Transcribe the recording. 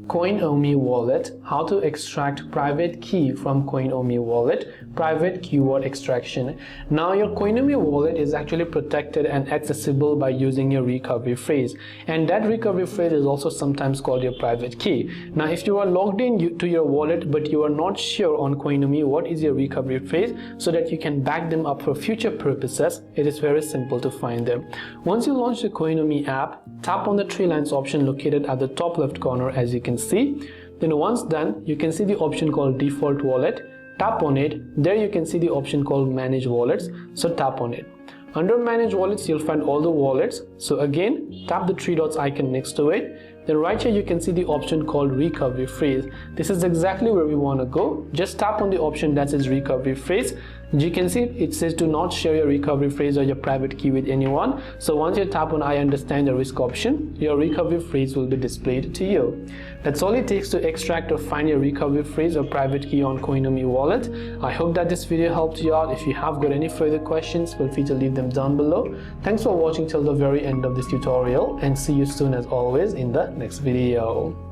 Coinomi wallet, how to extract private key from Coinomi wallet, private keyword extraction. Now your Coinomi wallet is actually protected and accessible by using your recovery phrase, and that recovery phrase is also sometimes called your private key. Now if you are logged in to your wallet but you are not sure on Coinomi what is your recovery phrase, so that you can back them up for future purposes, it is very simple to find them. Once you launch the Coinomi app, tap on the three lines option located at the top left corner as you can see. Then once done, you can see the option called default wallet. Tap on it. There you can see the option called manage wallets, so tap on it. Under manage wallets you'll find all the wallets, so again tap the three dots icon next to it. Then right here you can see the option called recovery phrase. This is exactly where we want to go. Just tap on the option that says recovery phrase. You can see it says do not share your recovery phrase or your private key with anyone. So once you tap on I understand the risk option, your recovery phrase will be displayed to you. That's all it takes to extract or find your recovery phrase or private key on Coinomi wallet. I hope that this video helped you out. If you have got any further questions, feel free to leave them down below. Thanks for watching till the very end of this tutorial, and see you soon as always in the next video.